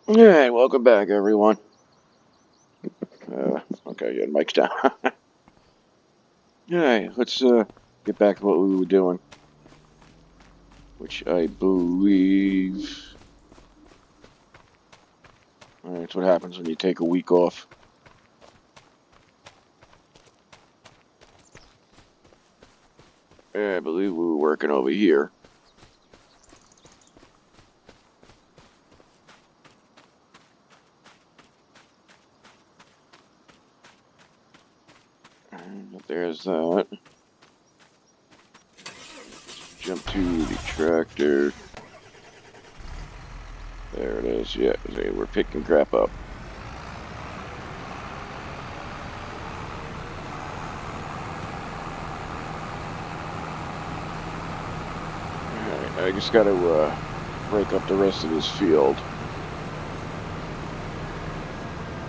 Alright, welcome back, everyone. Okay, yeah, mic's down. Alright, let's get back to what we were doing, which I believe. Alright, that's what happens when you take a week off. I believe we were working over here. And there's that. Jump to the tractor. There it is. Yeah, we're picking crap up. Alright, I just gotta break up the rest of this field.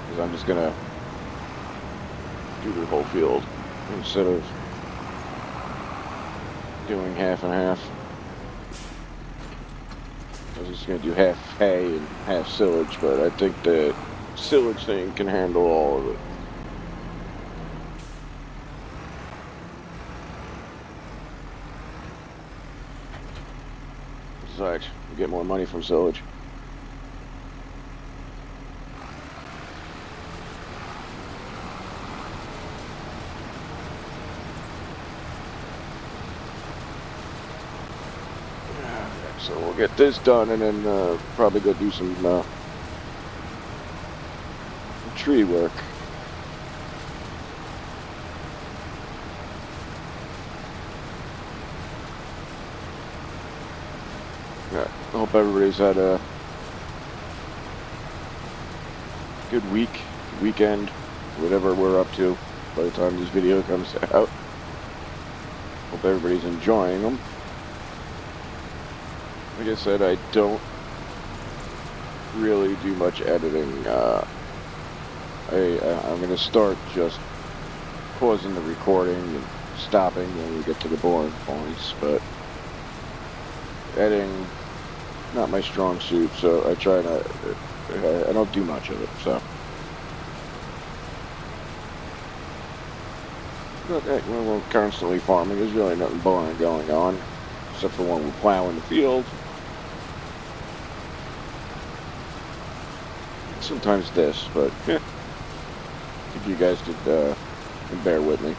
Because I'm just gonna do the whole field instead of doing half and half. I was just going to do half hay and half silage, but I think the silage thing can handle all of it. Besides, we get more money from silage. So we'll get this done and then probably go do some tree work. Yeah, I hope everybody's had a good weekend, whatever we're up to by the time this video comes out. Hope everybody's enjoying them. Like I said, I don't really do much editing. I'm going to start just pausing the recording and stopping when we get to the boring points, but editing, not my strong suit, so I try not, I don't do much of it, so. But when we're constantly farming, there's really nothing boring going on, except for when we're plowing the field. Sometimes this, but yeah, if you guys could bear with me.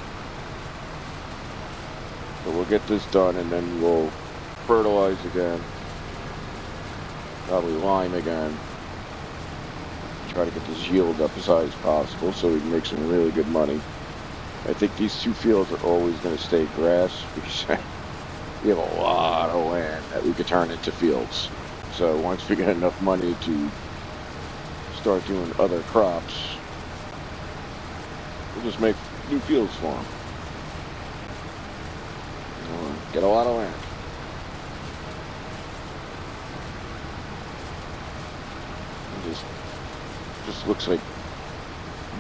But we'll get this done and then we'll fertilize again, probably lime again, try to get this yield up as high as possible so we can make some really good money. I think these two fields are always going to stay grass because we have a lot of land that we could turn into fields. So once we get enough money to start doing other crops, we'll just make new fields for them. Get a lot of land. It just looks like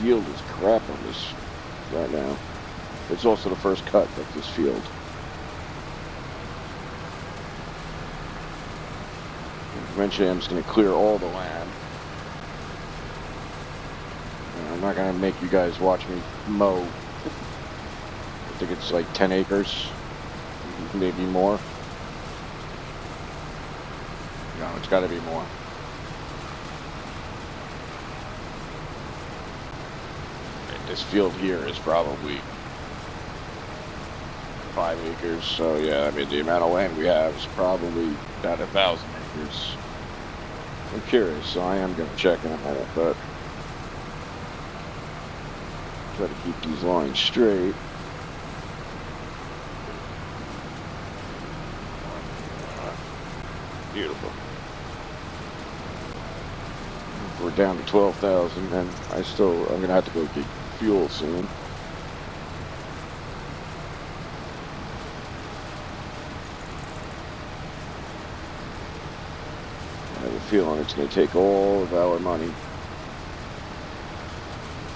yield is crap on this right now. It's also the first cut of this field. Eventually I'm just going to clear all the land. I'm not going to make you guys watch me mow. I think it's like 10 acres, maybe more. No, it's got to be more. And this field here is probably 5 acres, so yeah, I mean the amount of land we have is probably about 1,000 acres. I'm curious, so I am going to check in a minute, but try to keep these lines straight. Beautiful. If we're down to 12,000, then I'm going to have to go get fuel soon. I have a feeling it's going to take all of our money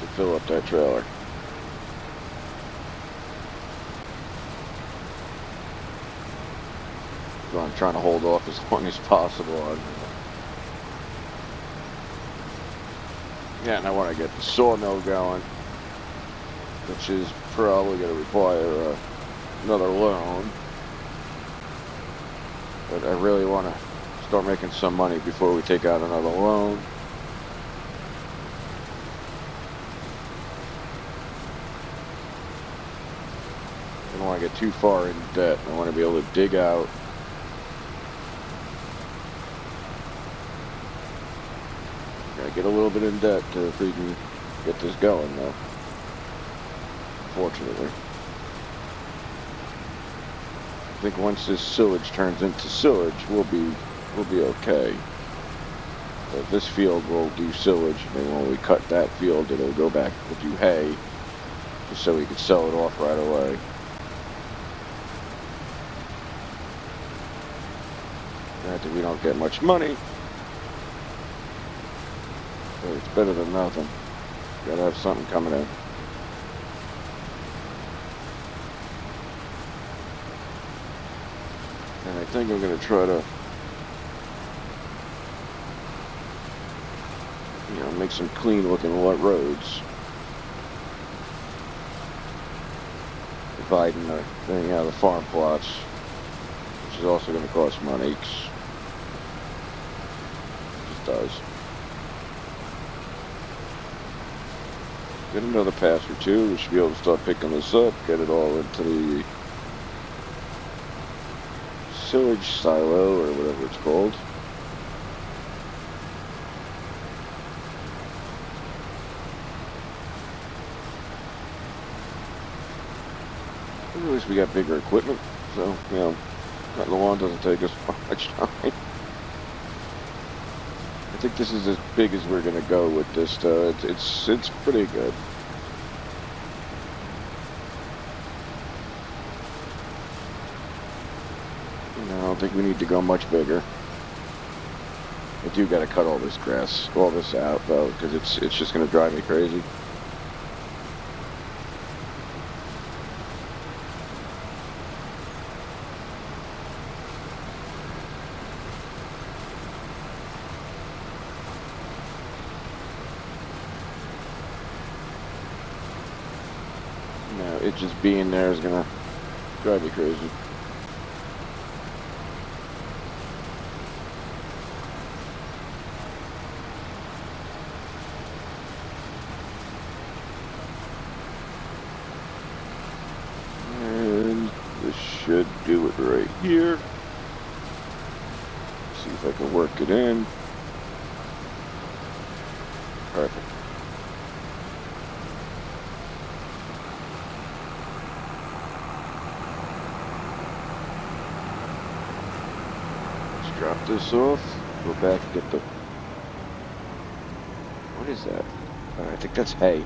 to fill up that trailer. So I'm trying to hold off as long as possible on Yeah, and I want to get the sawmill going, which is probably going to require another loan. But I really want to start making some money before we take out another loan. I don't want to get too far in debt. I want to be able to dig out. Gotta get a little bit in debt to freaking get this going, though. Fortunately. I think once this sillage turns into sillage, we'll be okay. But this field will do sillage, and then when we cut that field, it'll go back to do hay, just so we can sell it off right away. Granted, we don't get much money, but it's better than nothing. Gotta have something coming in. And I think I'm gonna try to, make some clean looking roads. Dividing the farm plots, which is also going to cost money. It just does. Get another pass or two. We should be able to start picking this up, get it all into the sillage silo or whatever it's called. At least we got bigger equipment, so, that lawn doesn't take us much time. I think this is as big as we're going to go with this, though. It's pretty good. I don't think we need to go much bigger. I do got to cut all this grass, all this out, though, because it's just going to drive me crazy. It just being there is gonna drive me crazy. And this should do it right here. See if I can work it in. Perfect. Drop this off, go back and get the, what is that? I think that's hay.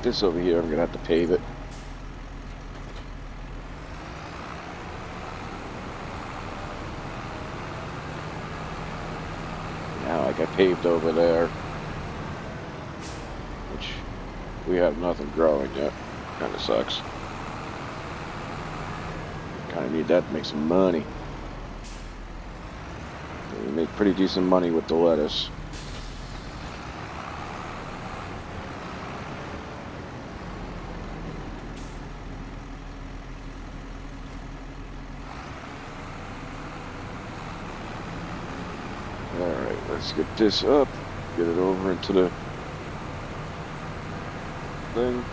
This over here, I'm gonna have to pave it. Now I got paved over there, which we have nothing growing yet. Kinda sucks. Kind of need that to make some money. We make pretty decent money with the lettuce. Alright, let's get this up. Get it over into the thing.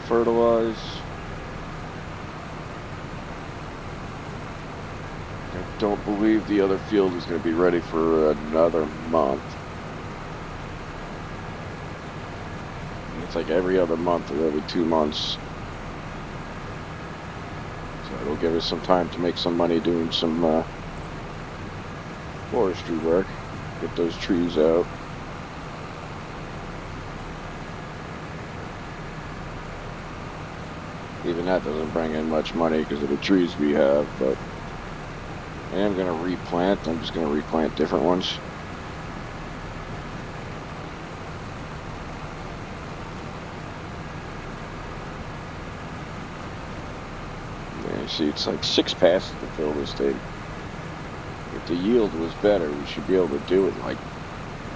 Fertilize. I don't believe the other field is going to be ready for another month. It's like every other month or every 2 months. So it'll give us some time to make some money doing some forestry work. Get those trees out. Even that doesn't bring in much money because of the trees we have, but I am going to replant. I'm just going to replant different ones. see, it's like 6 passes to fill this thing. If the yield was better, we should be able to do it in like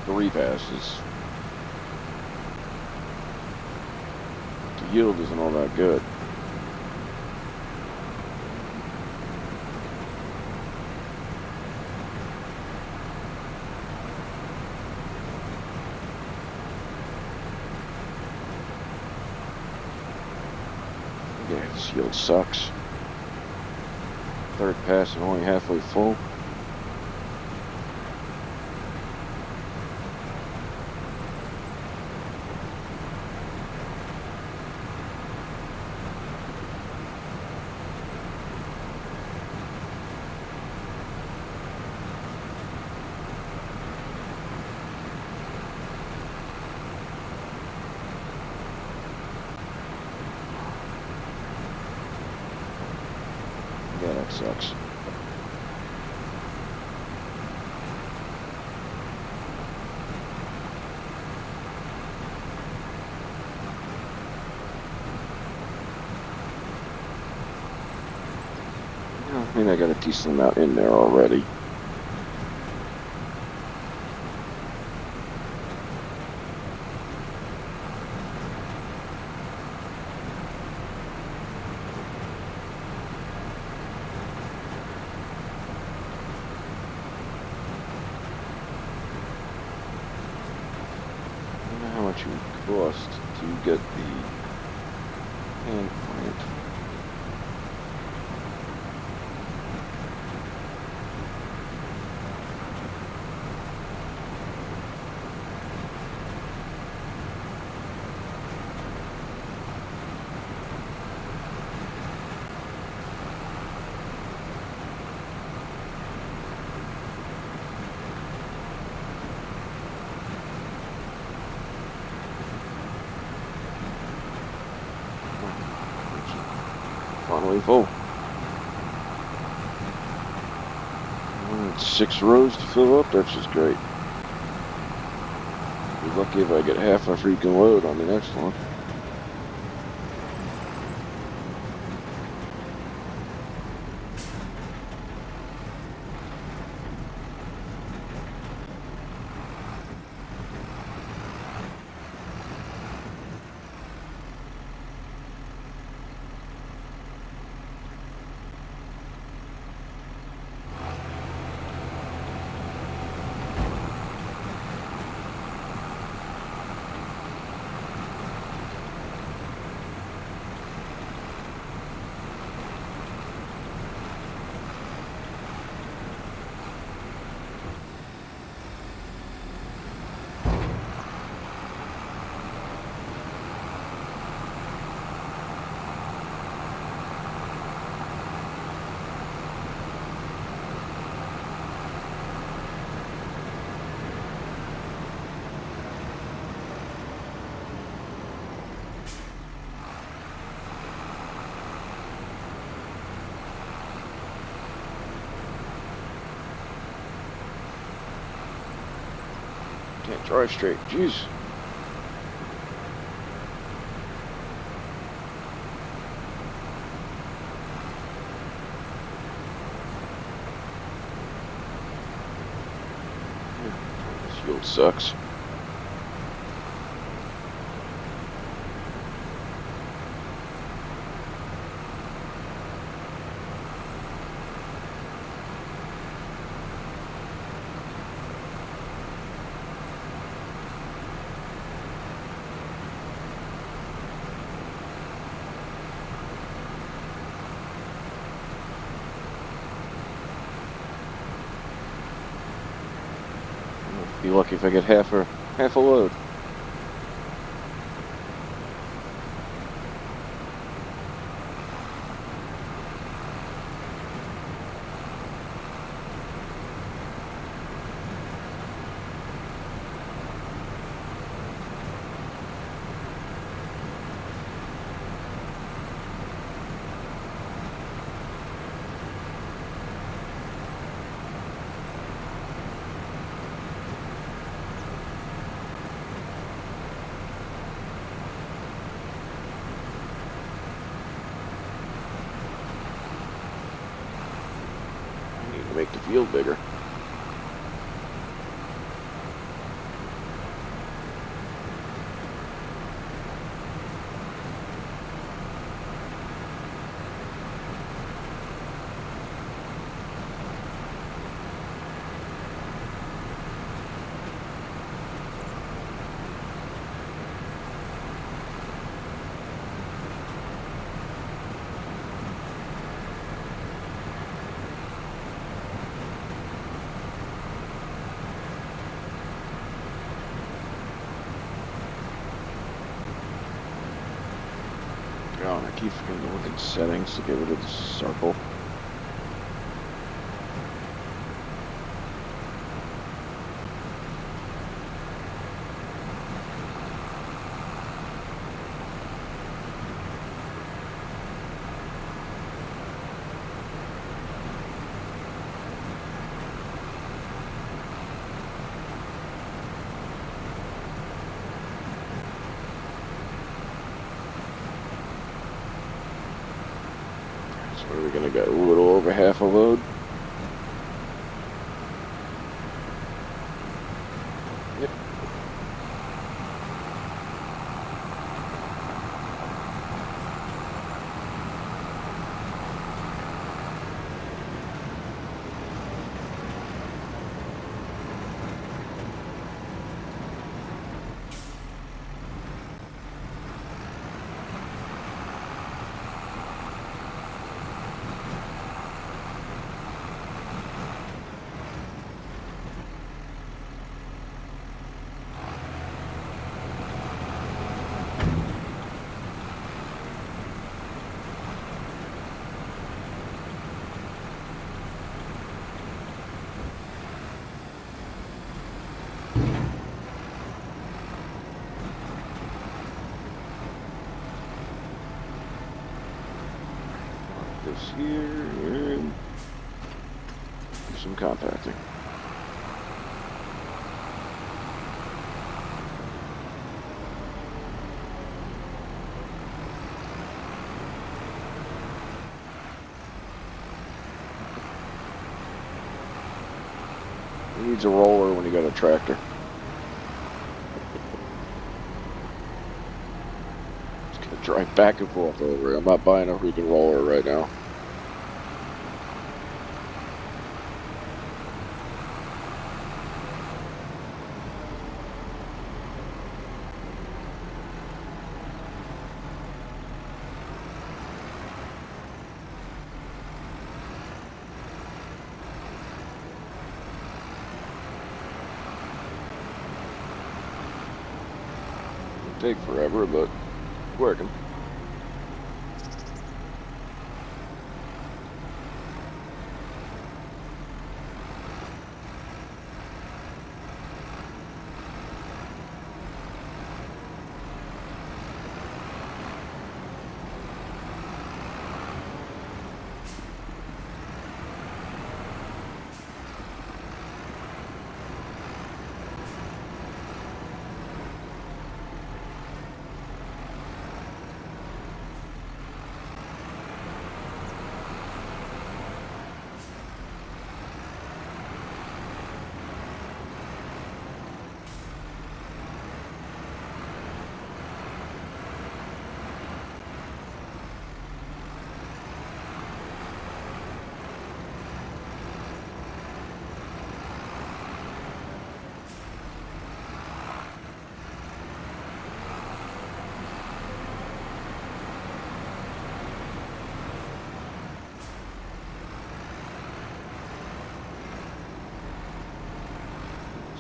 3 passes. The yield isn't all that good. Yeah, this yield sucks. 3rd pass and only halfway full. Yeah, that sucks. I mean, I got a decent amount in there already. How much it would cost to get the hand plant. Finally full. 6 rows to fill up, that's just great. Be lucky if I get half a freaking load on the next one. Can't drive straight, jeez. This yield sucks. Be lucky if I get half a load. make the field bigger. Oh, I keep forgetting to look in settings to get rid of the circle. What are we gonna get? A little over half a load. Yep. This here and do some compacting. He needs a roller when you got a tractor. Just gonna drive back and forth over it. I'm not buying a freaking roller right now. Take forever, but working.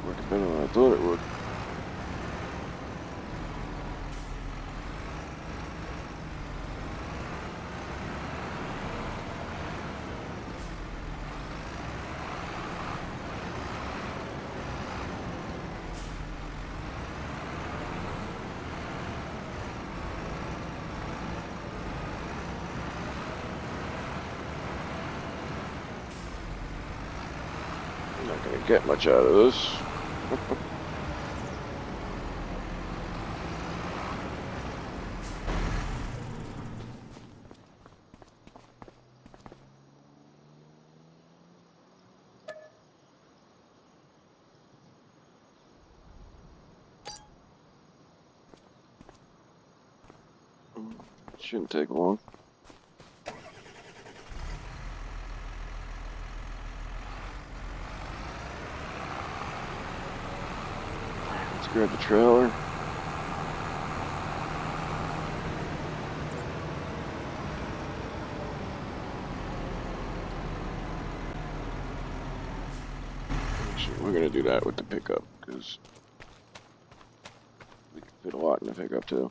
Working better than I thought it would. I'm not gonna get much out of this. Shouldn't take long. Let's grab the trailer. Actually, we're gonna do that with the pickup because we can fit a lot in the pickup too.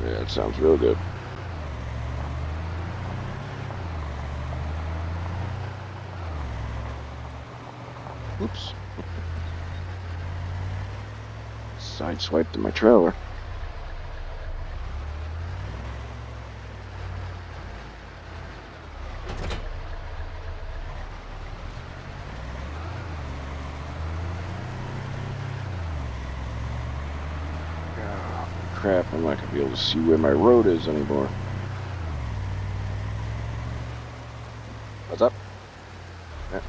Yeah, that sounds real good. Oops. Sideswiped in my trailer. Oh, crap, I'm not gonna be able to see where my road is anymore. What's up? Yeah.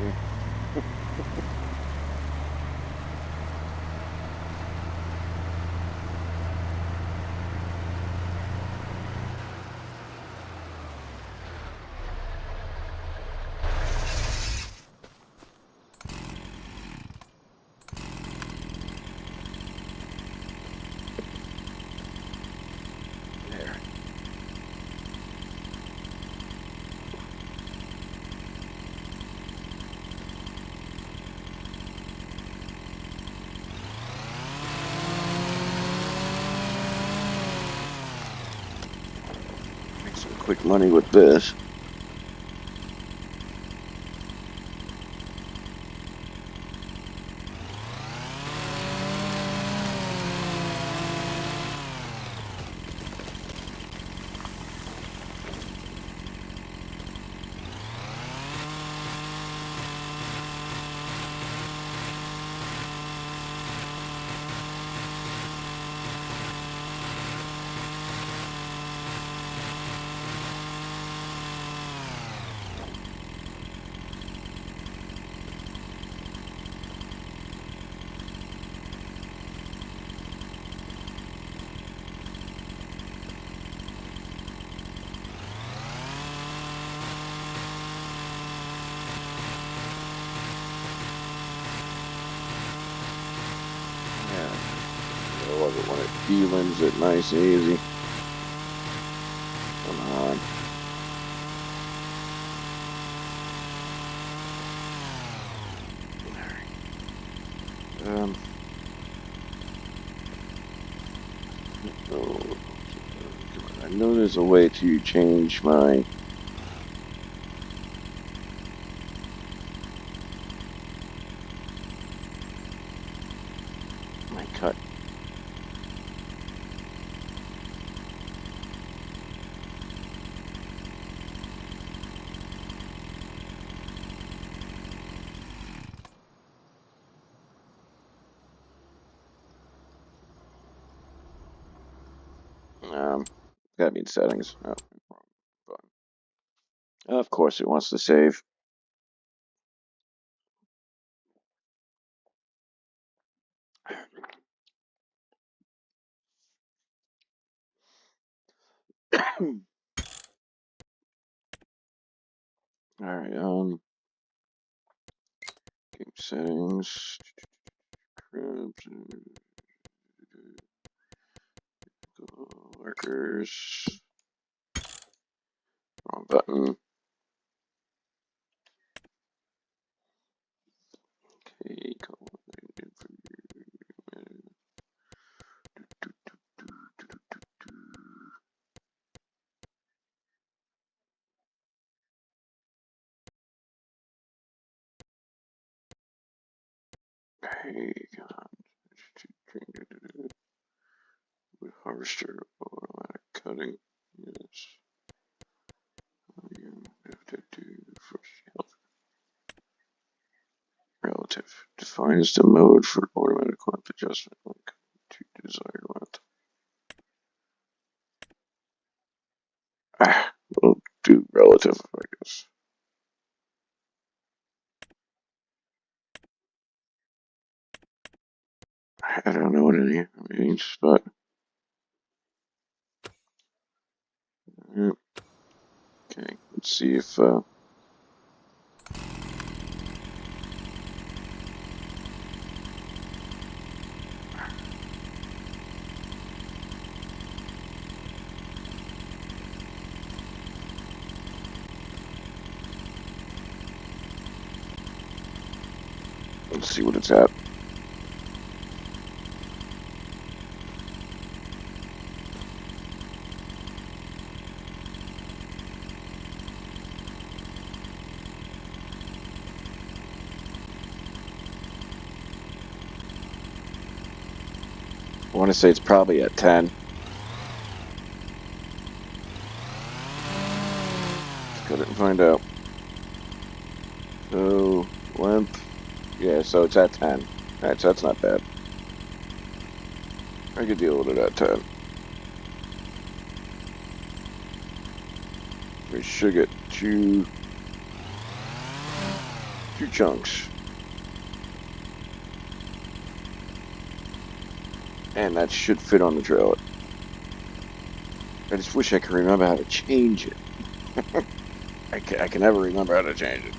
Yeah. There. Make some quick money with this. Yeah. I love it when it feelings it nice and easy. Come on. Oh, come on. I know there's a way to change my cut. Gotta be in settings. Oh, wrong button. Of course, it wants to save. All right. Game settings. Workers. Wrong button. Okay. Hey, with harvester automatic cutting. Yes. Relative defines the mode for automatic length adjustment link to desired length. We'll do relative, I guess. I don't know what any means, but yeah. Okay, let's see if let's see what it's at. I want to say it's probably at 10. Cut it and find out. So, length. Yeah, so it's at 10. Alright, so that's not bad. I could deal with it at 10. We should get two chunks. And that should fit on the trailer. I just wish I could remember how to change it. I can never remember how to change it.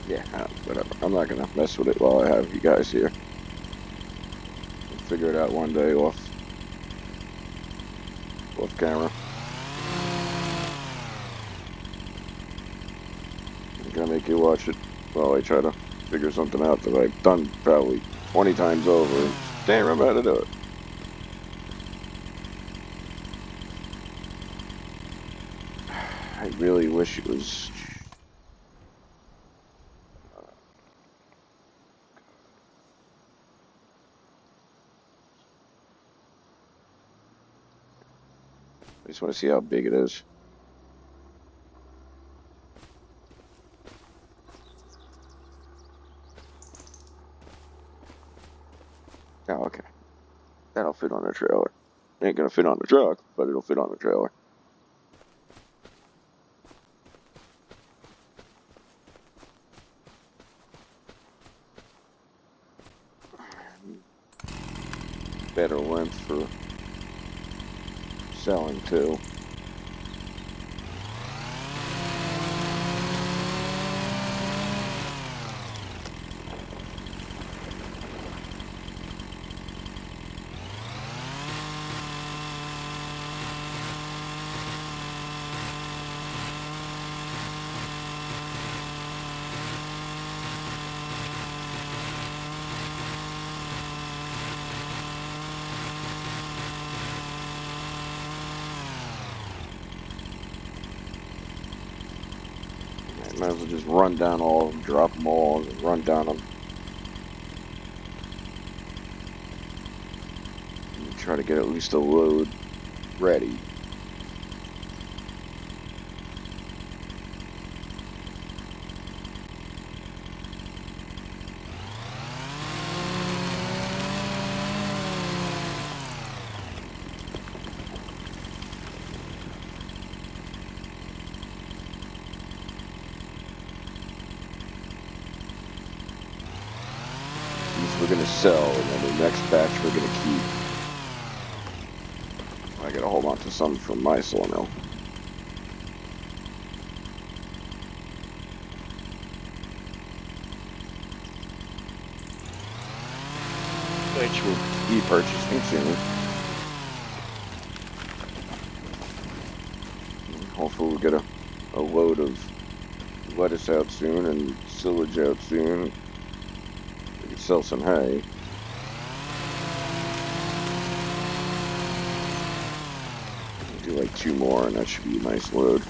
Yeah, whatever. I'm not gonna mess with it while I have you guys here. We'll figure it out one day off camera. I'm gonna make you watch it while I try to figure something out that I've done probably 20 times over and can't remember how to do it. I really wish it was. I just want to see how big it is. Oh, okay. That'll fit on the trailer. Ain't gonna fit on the truck, but it'll fit on the trailer. Better length for selling too. Might as well just run down all of them, drop them all, and run down them. And try to get at least a load ready. These we're gonna sell, and then the next batch we're gonna keep. I gotta hold on to some from my sawmill. Which we'll be purchasing soon. Hopefully we'll get a load of lettuce out soon and silage out soon. We can sell some hay. like 2 more, and that should be a nice load.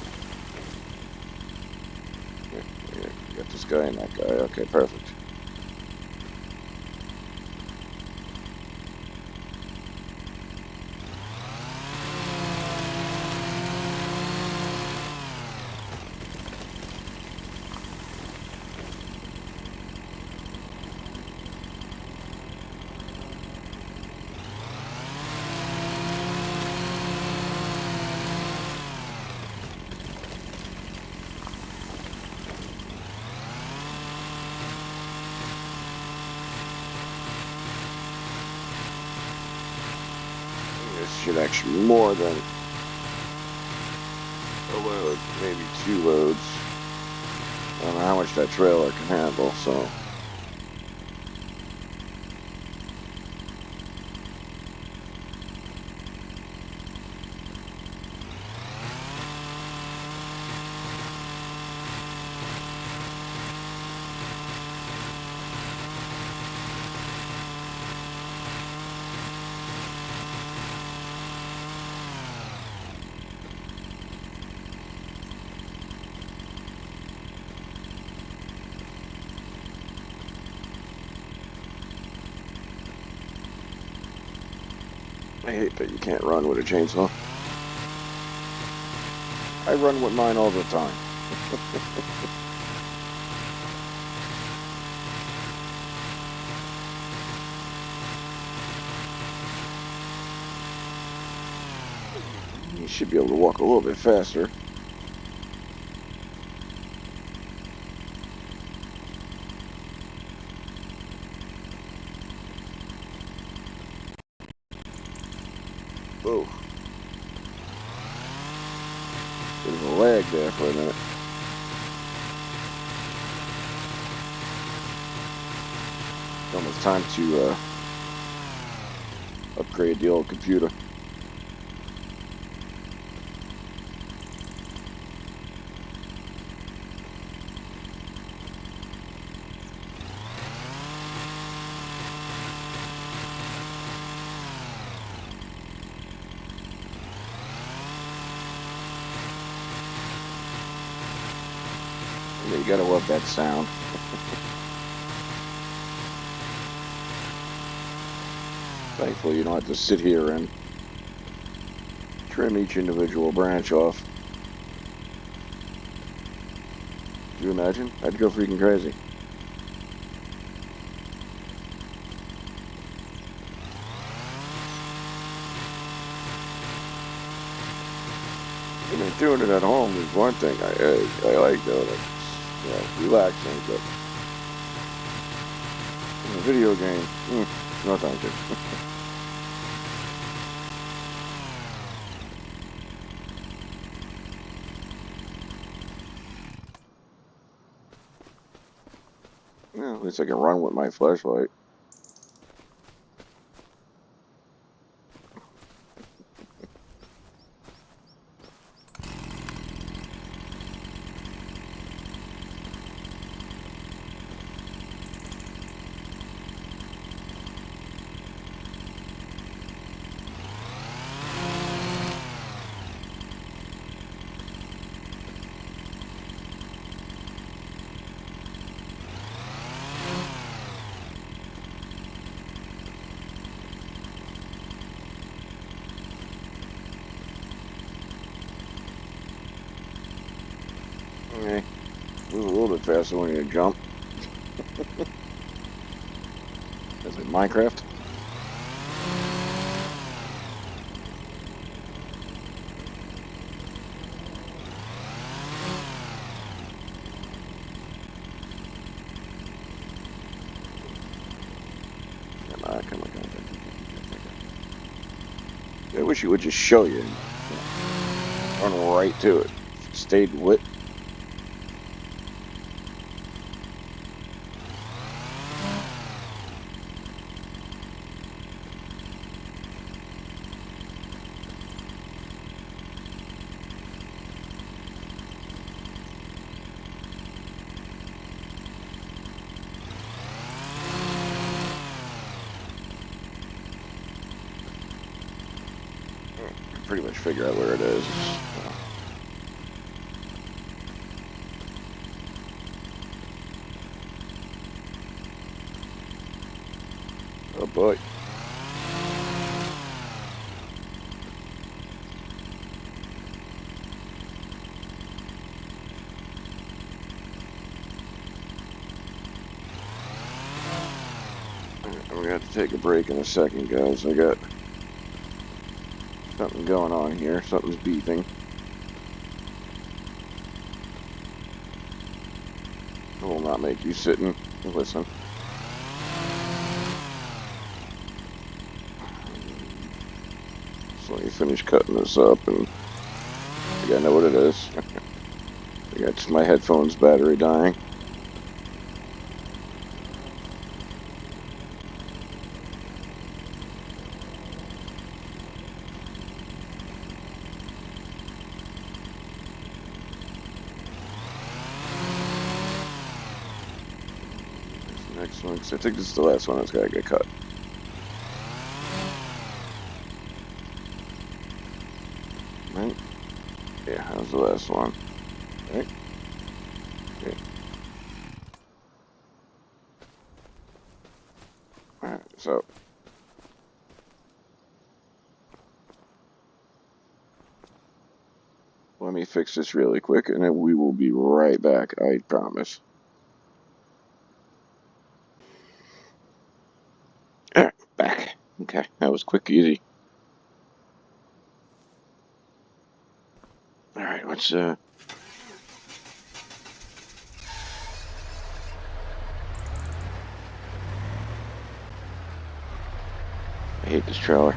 Yeah, we got this guy and that guy. Okay, perfect. This should actually be more than a load, maybe 2 loads. I don't know how much that trailer can handle, so. I hate that you can't run with a chainsaw. I run with mine all the time. You should be able to walk a little bit faster. Oh. There's a lag there for a minute. It's almost time to upgrade the old computer. Yeah, you gotta love that sound. Thankfully, you don't have to sit here and trim each individual branch off. Can you imagine? I'd go freaking crazy. I mean, doing it at home is one thing. I like doing it. It's, relaxing, but in a video game, no thank you. Well, at least I can run with my flashlight. Okay. Move a little bit faster when you jump. Is it Minecraft? Come on. I wish it would just show you. Run right to it. Stayed lit. pretty much figure out where it is. Oh boy. I'm gonna have to take a break in a second, guys. I got something going on here. Something's beeping. I will not make you sit and listen. So let me finish cutting this up, and I think I know what it is. I think it's my headphones battery dying. Next one, because I think this is the last one that's got to get cut. Right? Yeah, that was the last one. Right? Okay. Alright, so. Let me fix this really quick, and then we will be right back, I promise. Alright, back. Okay, that was quick, easy. Alright, let's, I hate this trailer.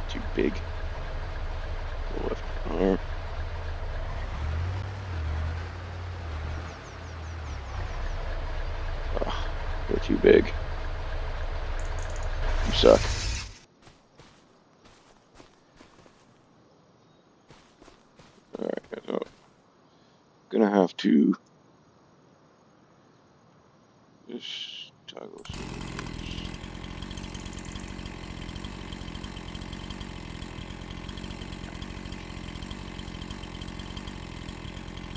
Too big. Left arm. Oh, you're too big. You suck. Alright, so gonna have to just toggle switch.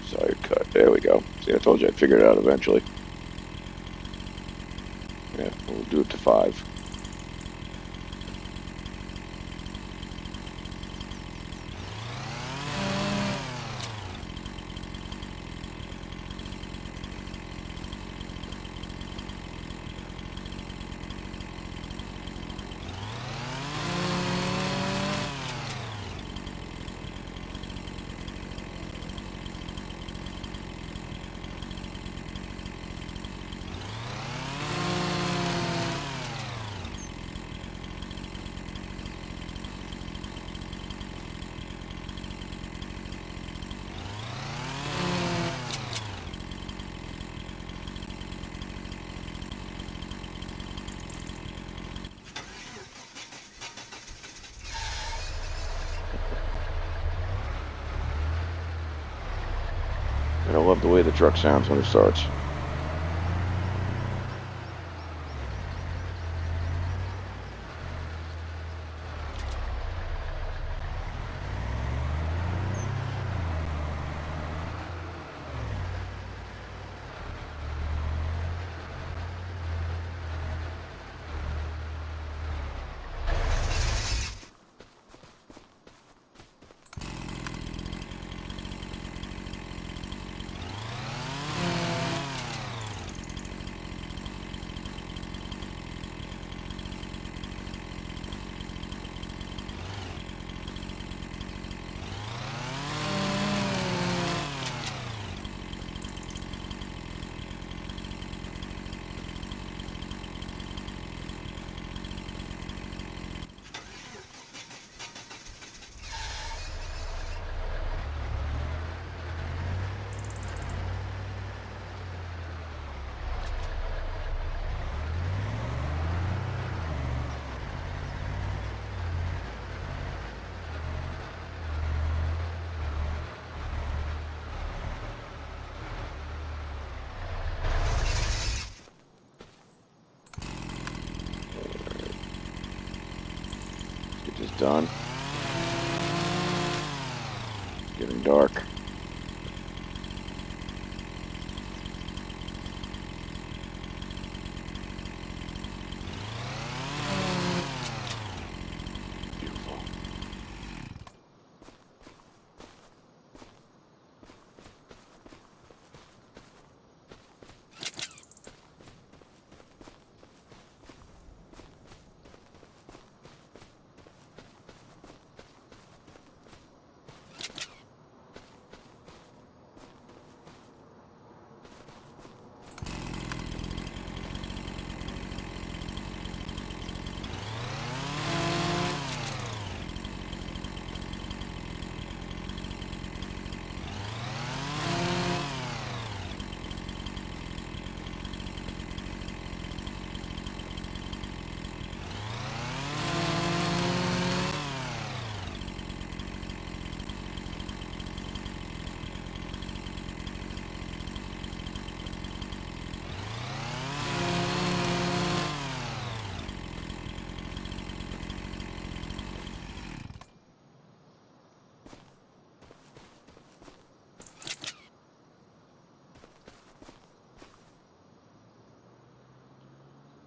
Side cut. There we go. See, I told you I'd figure it out eventually. Yeah, we'll do it to 5. And I love the way the truck sounds when it starts. done. Getting dark. Beautiful.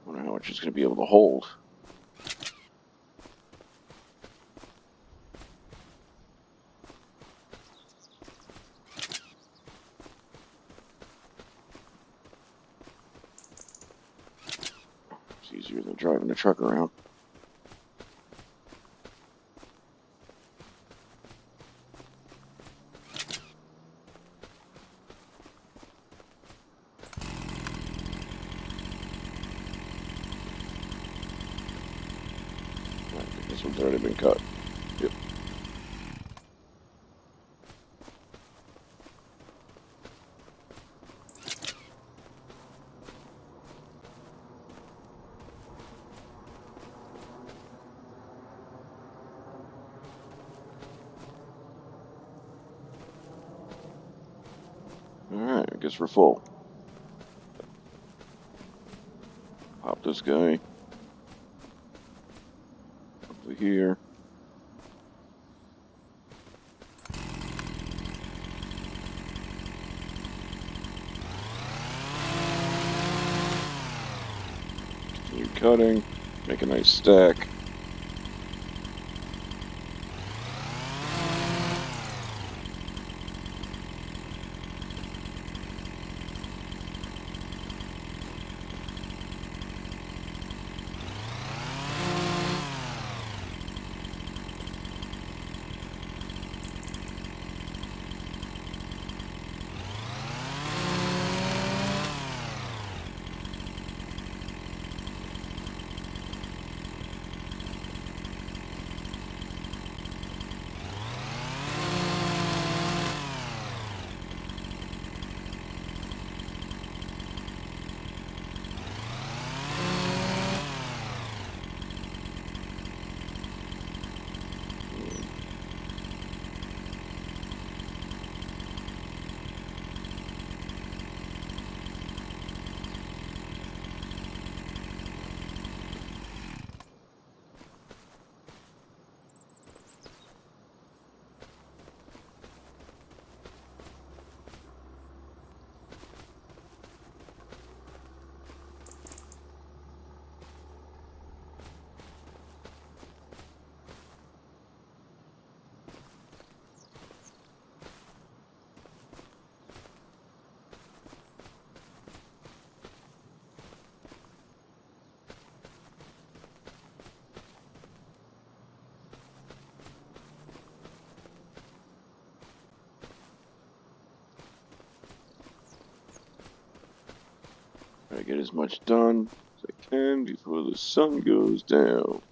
Wonder how much it's going to be able to hold. It's easier than driving a truck around. I think this one's already been cut. Yep. Alright, I guess we're full. Pop this guy. Over here. Continue cutting. Make a nice stack. Try to get as much done as I can before the sun goes down.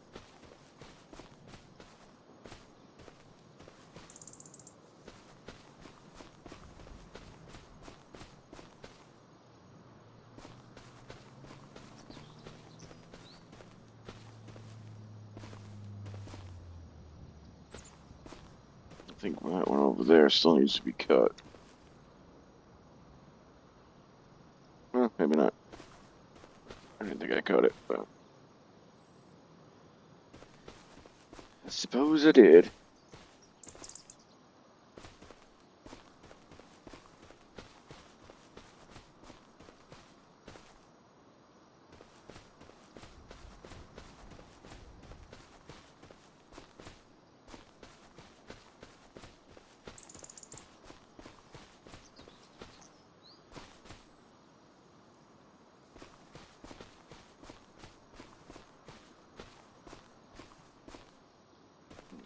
I think that one over there still needs to be cut. Well, maybe not. I didn't think I cut it, but I suppose I did.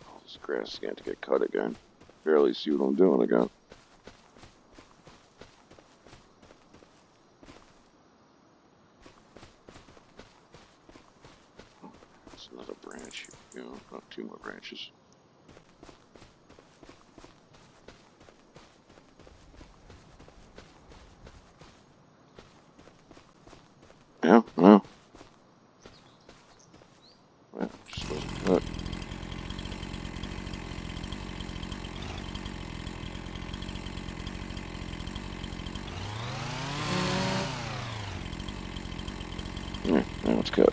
All this grass is going to get cut again. Barely see what I'm doing again. That's another branch. You know, not two more branches. Yeah, well. Well, just wasn't cut. Yeah, now it's cut.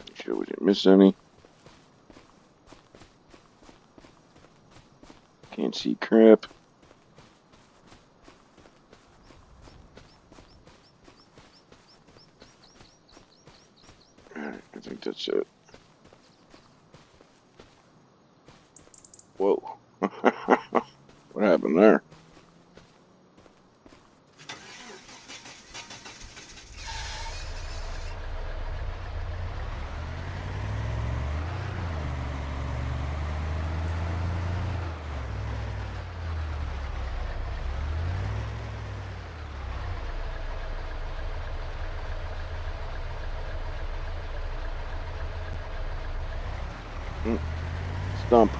Make sure we didn't miss any. Can't see crap. Alright, I think that's it. Whoa. What happened there? Stump.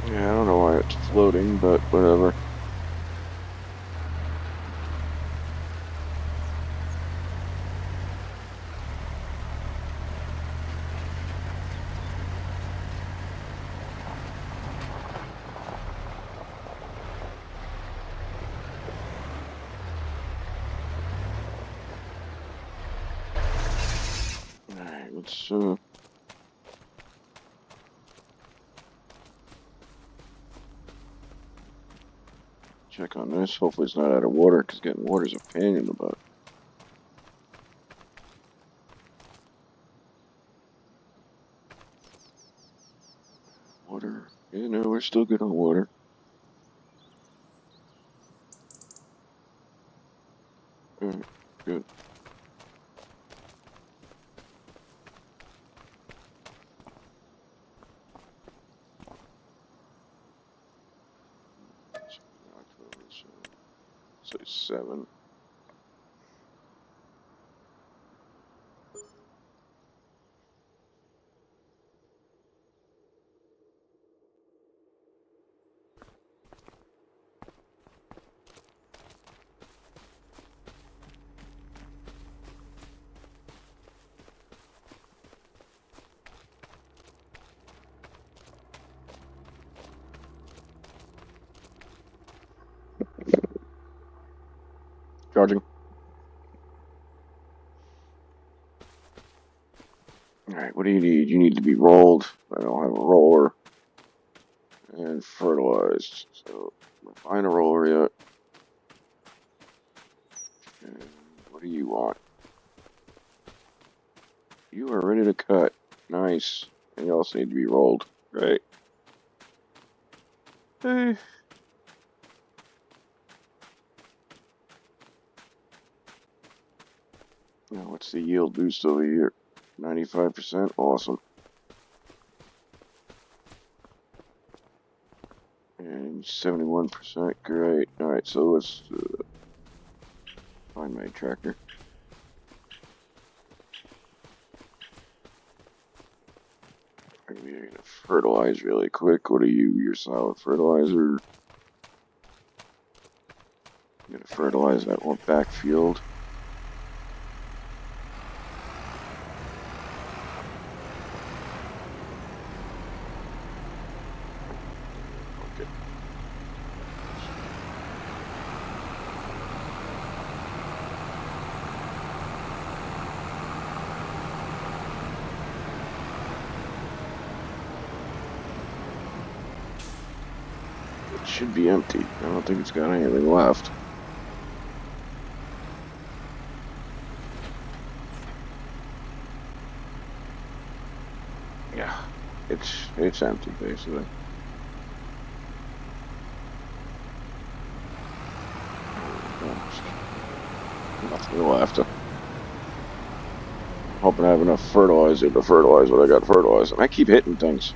Yeah, I don't know why it's floating, but whatever. Alright, let's check on this. Hopefully it's not out of water, because getting water is a pain in the butt. Water. Yeah, no, we're still good on water. Alright, good. October, so 7. Charging. Alright, what do you need? You need to be rolled. I don't have a roller. And fertilized. So, find a roller yet. And what do you want? You are ready to cut. Nice. And you also need to be rolled. Right. Hey. Now, what's the yield boost over here? 95%? Awesome. And 71%. Great. Alright, so let's find my tractor. . Fertilize really quick. What are you? Your solid fertilizer. I'm gonna fertilize that one backfield. Okay. It should be empty. I don't think it's got anything left. Yeah, it's empty basically. Nothing left. Hoping I have enough fertilizer to fertilize what I got fertilized. And I keep hitting things.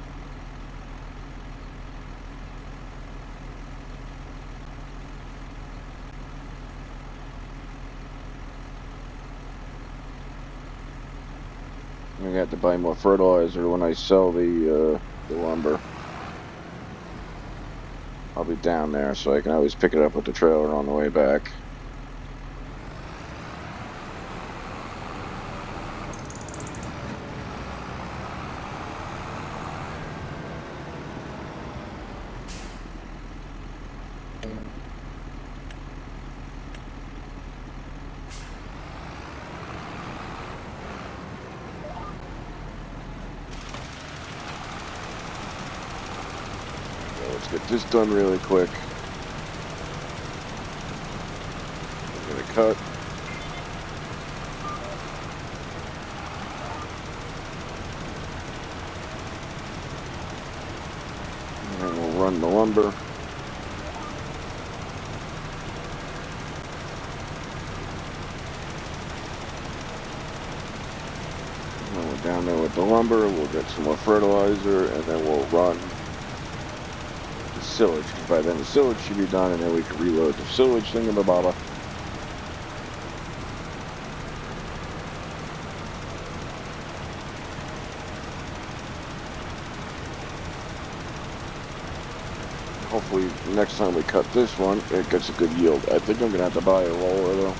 I got to buy more fertilizer when I sell the lumber. I'll be down there, so I can always pick it up with the trailer on the way back. Let's get this done really quick. I'm gonna cut. And then we'll run the lumber. When we're down there with the lumber, we'll get some more fertilizer, and then we'll run the silage. By then the silage should be done, and then we can reload the silage thingamabobba. Hopefully, next time we cut this one, it gets a good yield. I think I'm going to have to buy a roller, though.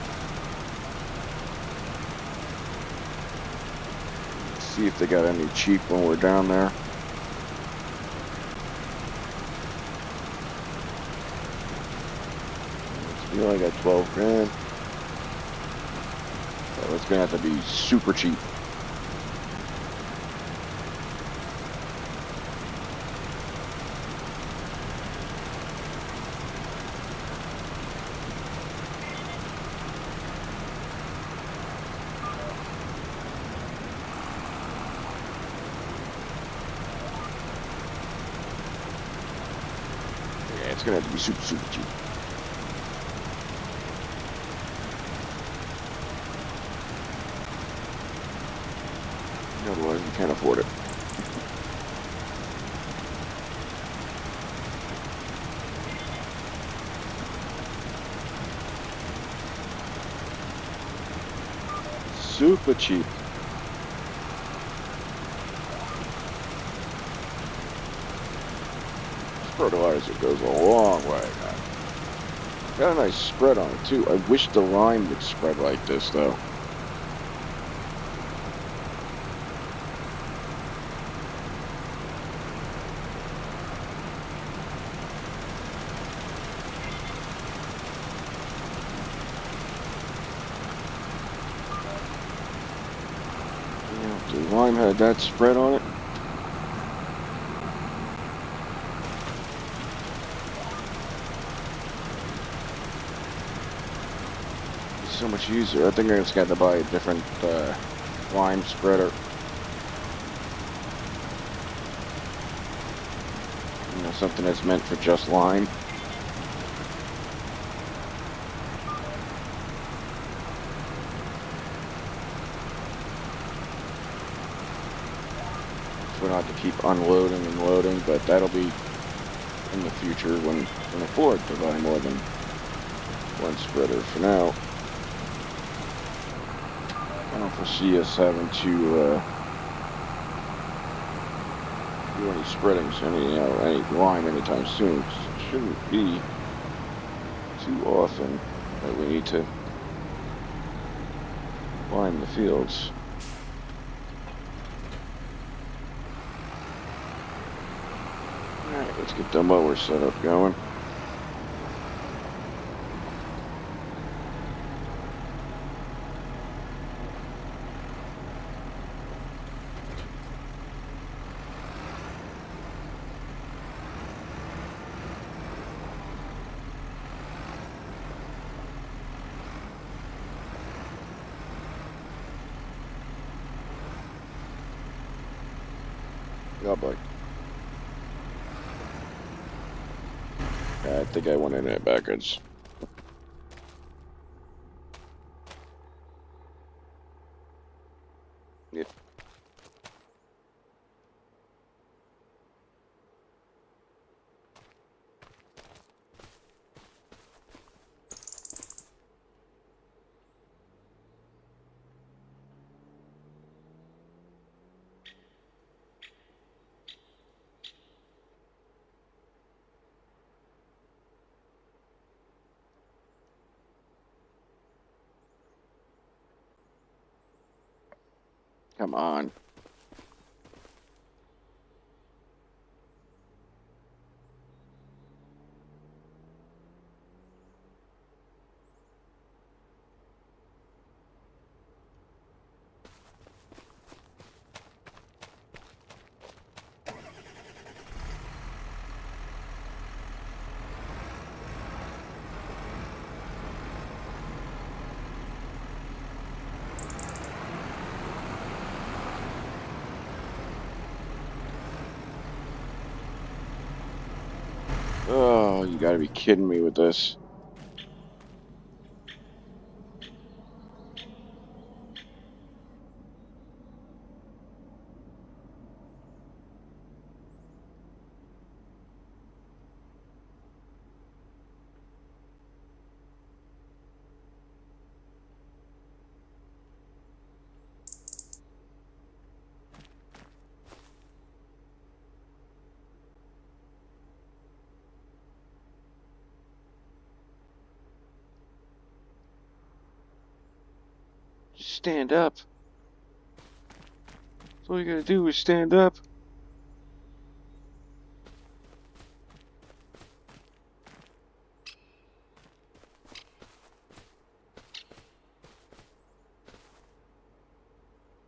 See if they got any cheap when we're down there. You know, I got 12 grand. So it's going to have to be super cheap. It's gonna have to be super, super cheap. Otherwise, we can't afford it. Super cheap. Fertilizer goes a long way. Got a nice spread on it too. I wish the lime would spread like this though. Yeah, if the lime had that spread on it. So much easier. I think I just got to buy a different lime spreader. You know, something that's meant for just lime. So we don't have to keep unloading and loading, but that'll be in the future when we can afford to buy more than one spreader. For now, I don't foresee us having to do any spreadings, any line anytime soon. It shouldn't be too often that we need to line the fields. Alright, let's get the mower set up going. Oh boy. I think I went in it backwards. Yep. Come on. Oh, you gotta be kidding me with this. Just stand up. That's all you gotta do is stand up.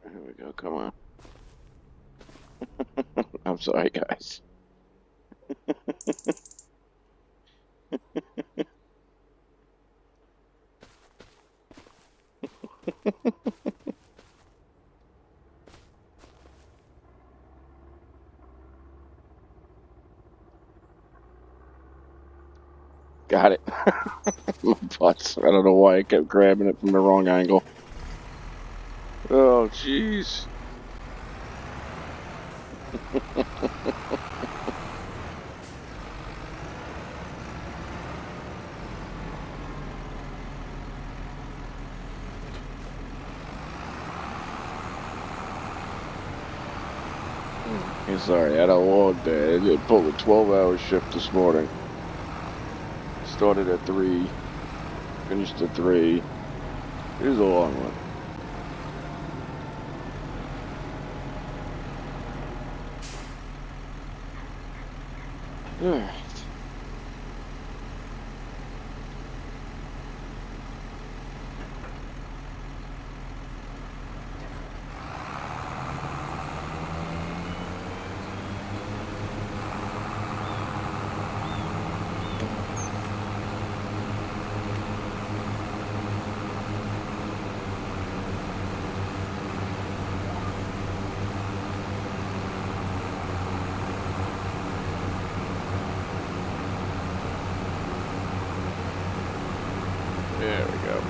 There we go, come on. I'm sorry, guys. Got it. My butts. I don't know why I kept grabbing it from the wrong angle. Oh, jeez. Sorry, I had a long day. I did pull a 12-hour shift this morning. Started at 3, finished at 3. It was a long one. Alright. There we go.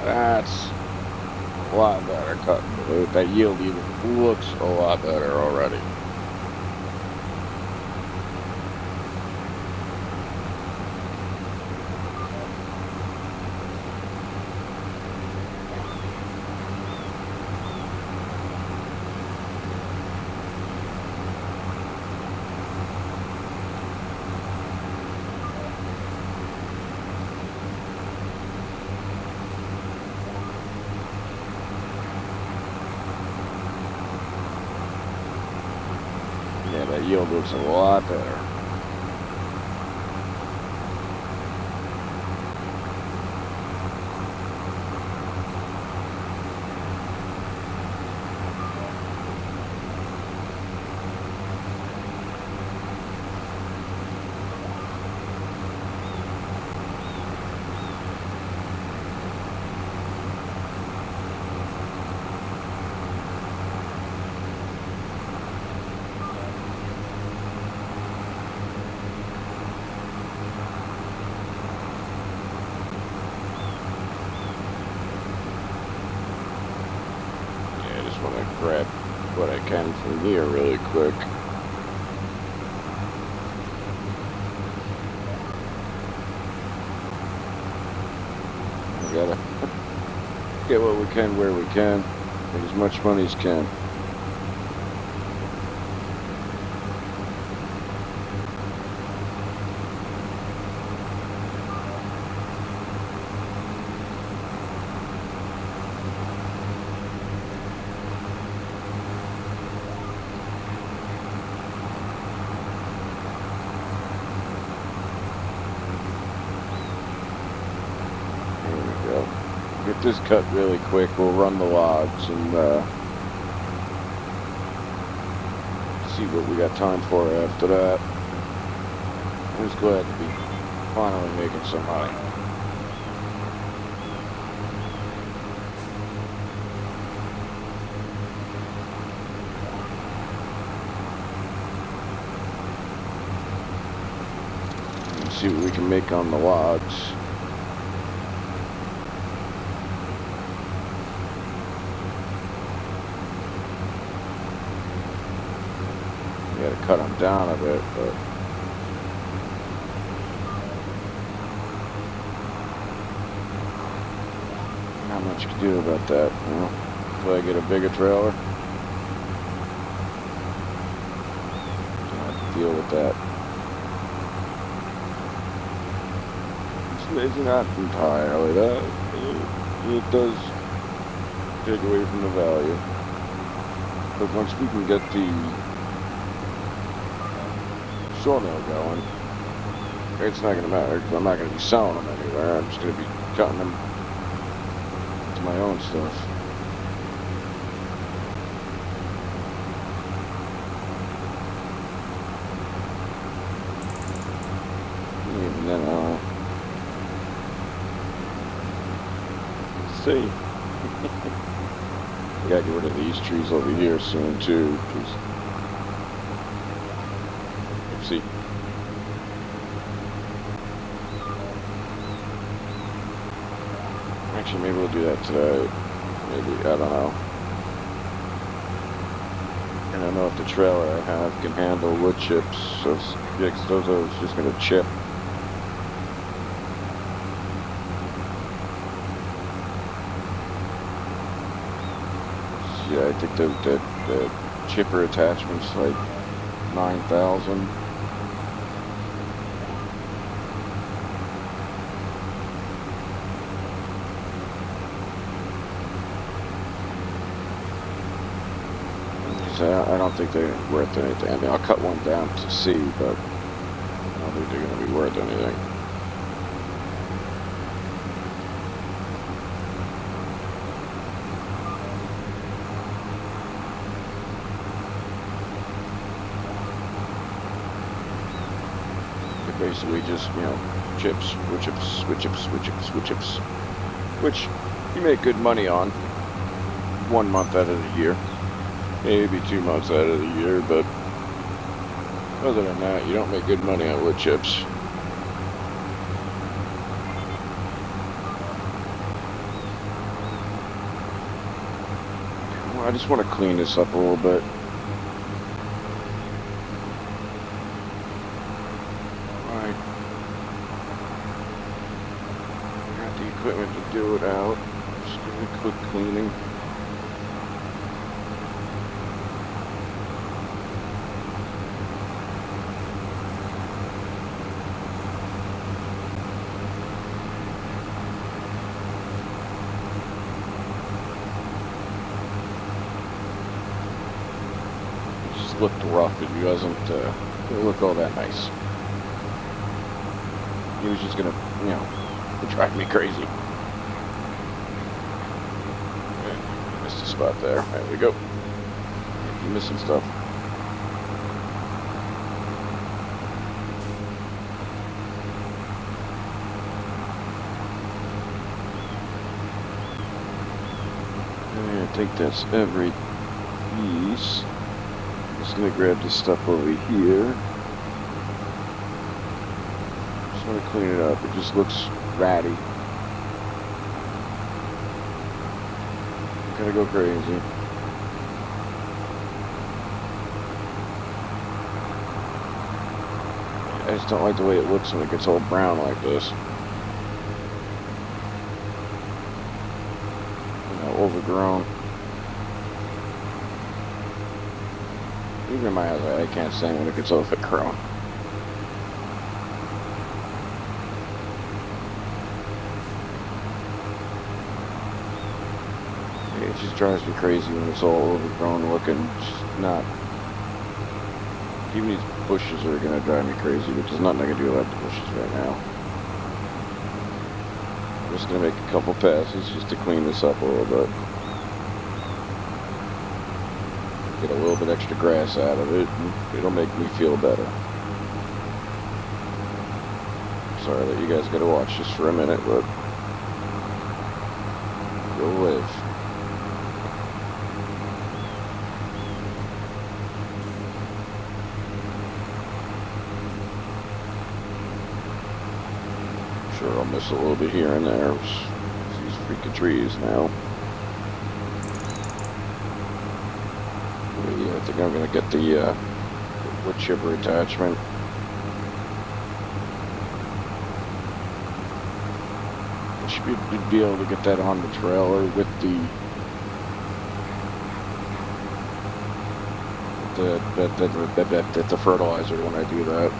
That's a lot better cut. That yield even looks a lot better already. yield looks a lot better. Want to grab what I can from here really quick. We gotta get what we can where we can, make as much money as can. Get this cut really quick. We'll run the logs and see what we got time for after that. I'm just glad to be finally making some money. Let's see what we can make on the logs. Got to cut them down a bit, but not much you can do about that. You know, until I get a bigger trailer, I have to deal with that. It's not entirely that. It does take away from the value, but once we can get the sawmill going, it's not going to matter because I'm not going to be selling them anywhere. I'm just going to be cutting them to my own stuff. Even then, let's see. I gotta get rid of these trees over here soon too. See. Actually, maybe we'll do that today. Maybe, I don't know. I don't know if the trailer I have can handle wood chips. So, yeah, 'cause those are just going to chip. Yeah, I think the chipper attachment's like 9,000. I don't think they're worth anything. I mean, I'll cut one down to see, but I don't think they're going to be worth anything. They're basically just, you know, chips, wood chips, wood chips, wood chips, wood chips, which you make good money on 1 month out of the year. Maybe 2 months out of the year, but other than that, you don't make good money on wood chips. Well, I just want to clean this up a little bit. Right. Got the equipment to do it out. Just give it a quick cleaning. looked rough. It didn't look all that nice. He was just gonna, drive me crazy. Yeah, missed a spot there. There we go. You're missing stuff. I think that's every piece. I'm just gonna grab this stuff over here. Just want to clean it up. It just looks ratty. I'm gonna go crazy. I just don't like the way it looks when it gets all brown like this. Overgrown. Even in my eyes, I can't stand when it gets overgrown. It just drives me crazy when it's all overgrown looking. It's just not. Even these bushes are gonna drive me crazy, but there's nothing I can do about the bushes right now. I'm just gonna make a couple passes just to clean this up a little bit. Get a little bit extra grass out of it, and it'll make me feel better. Sorry that you guys gotta watch this for a minute, but you'll live. Sure, I'll miss a little bit here and there. These freaking trees now. Yeah, I think I'm gonna get the wood chipper attachment. I should be able to get that on the trailer with the fertilizer when I do that.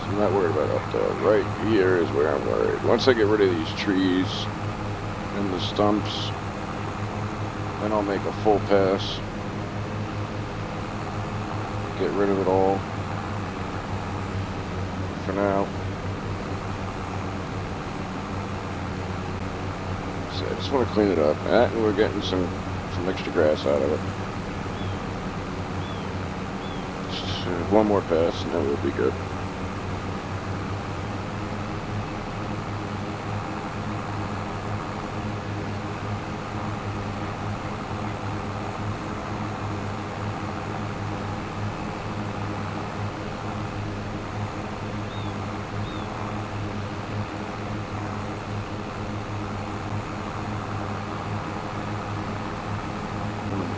I'm not worried about up there. Right here is where I'm worried. Once I get rid of these trees and the stumps, then I'll make a full pass. Get rid of it all. For now. So I just want to clean it up. And we're getting some extra grass out of it. Just one more pass and then we'll be good.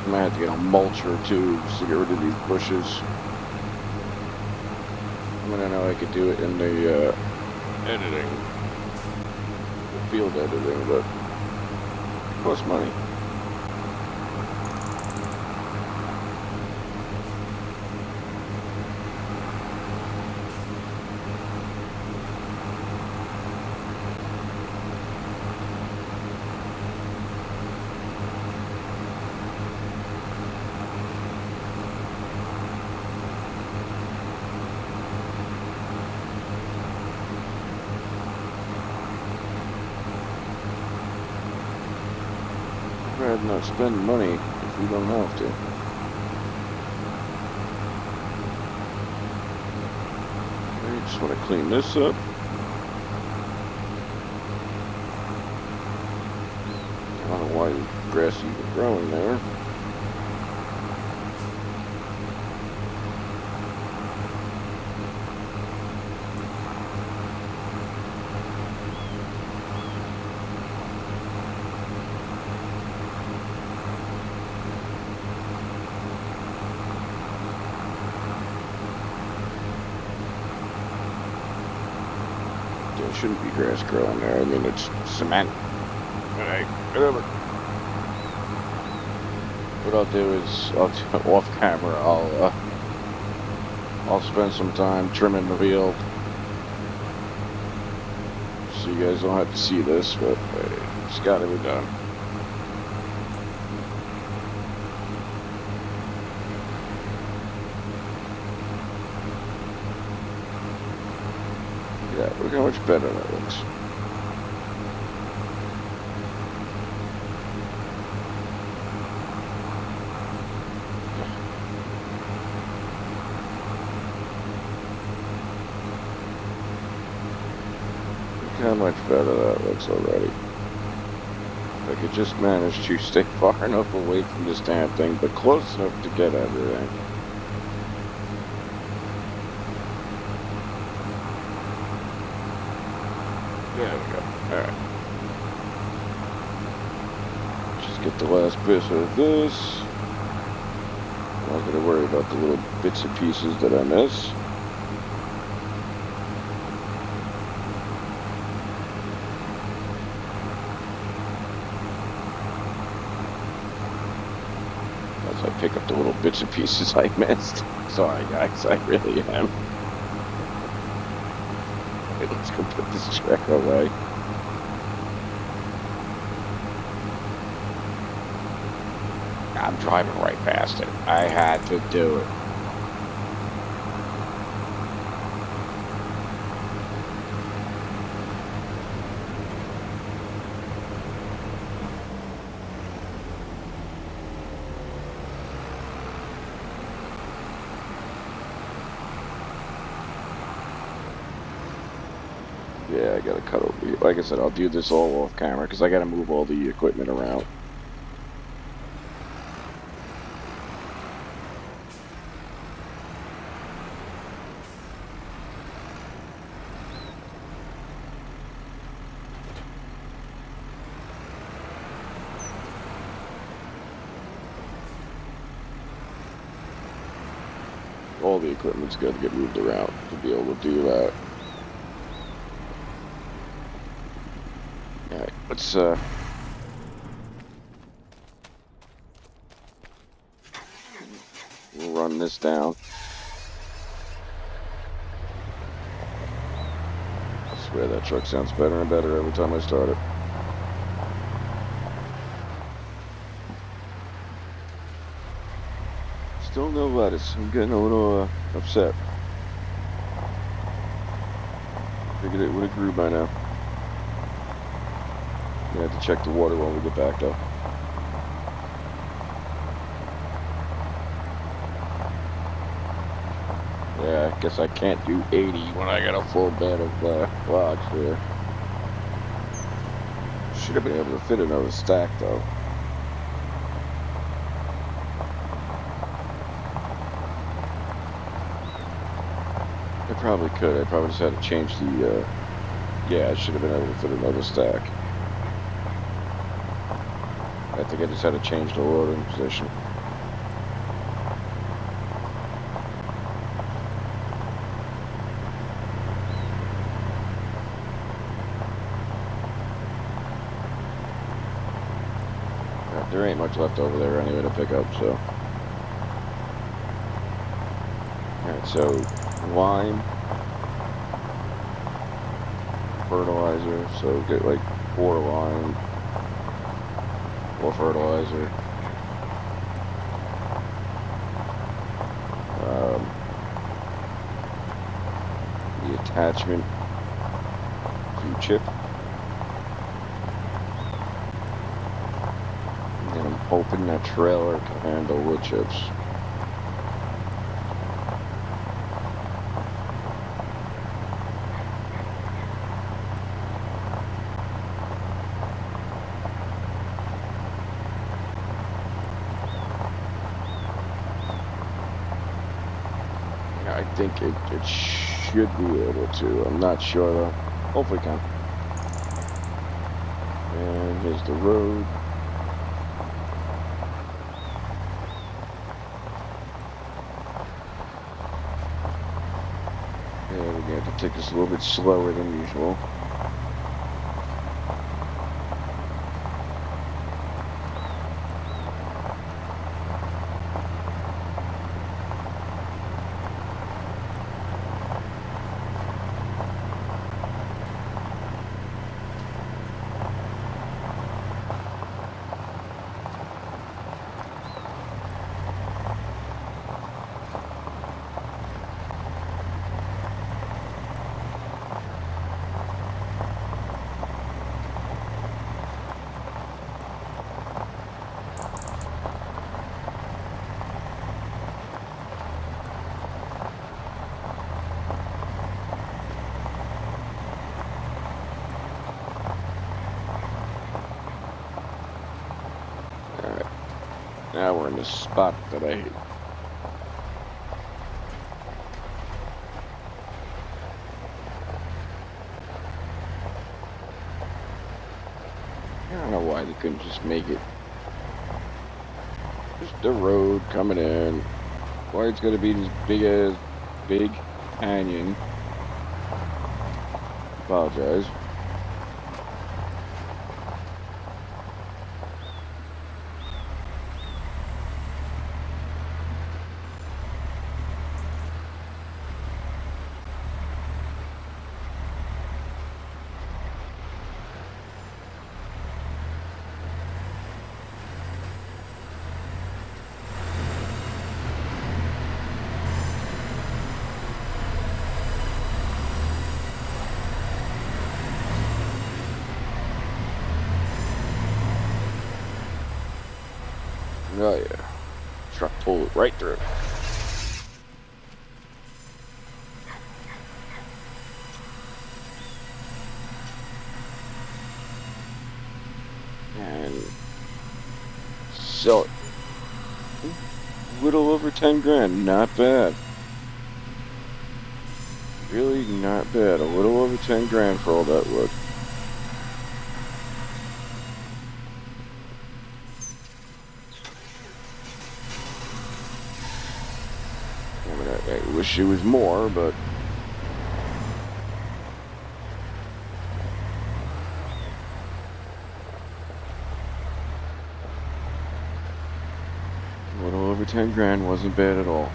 I might have to get a mulcher too, just to get rid of these bushes. I mean, I know I could do it in the editing, the field editing, but it costs money. I'd rather not spend money if we don't have to. I just want to clean this up. I don't know why the grass is even growing there. There shouldn't be grass growing there. I mean, it's cement. Alright, whatever. What I'll do is, off camera, I'll spend some time trimming the field. you guys don't have to see this, but it's got to be done. Yeah, look how much better that looks. Look how much better that looks already. I could just manage to stay far enough away from this damn thing, but close enough to get everything. There we go. Alright. Just get the last bit of this. I'm not going to worry about the little bits and pieces that I miss. As I pick up the little bits and pieces I missed. Sorry guys, I really am. Okay, let's go put this track away. I'm driving right past it. I had to do it. Yeah, I gotta cut over here. Like I said, I'll do this all off camera because I gotta move all the equipment around. All the equipment's got to get moved around to be able to do that. Alright, let's we'll run this down. I swear that truck sounds better and better every time I start it. Still no lettuce. I'm getting a little upset. Figured it would have grew by now. We have to check the water when we get back though. Yeah, I guess I can't do 80 when I got a full bed of logs here. Should have been able to fit another stack though. I probably could. I probably just had to change the, yeah, I should have been able to fit another stack. I think I just had to change the loading position. There ain't much left over there anyway to pick up, so. Alright, so lime, fertilizer, so get like 4 lime, 4 fertilizer. The attachment to chip. And I'm hoping that trailer can handle wood chips. I think it should be able to. I'm not sure though. Hopefully it can. And here's the road. And we're going to have to take this a little bit slower than usual. Now we're in the spot that I hate. I don't know why they couldn't just make it just the road coming in. Why it's gonna be this big canyon. Apologize. Oh yeah. Truck pulled it right through. And sell it. Little over 10 grand. Not bad. Really not bad. A little over 10 grand for all that wood. I mean, I wish it was more, but a little over 10 grand wasn't bad at all.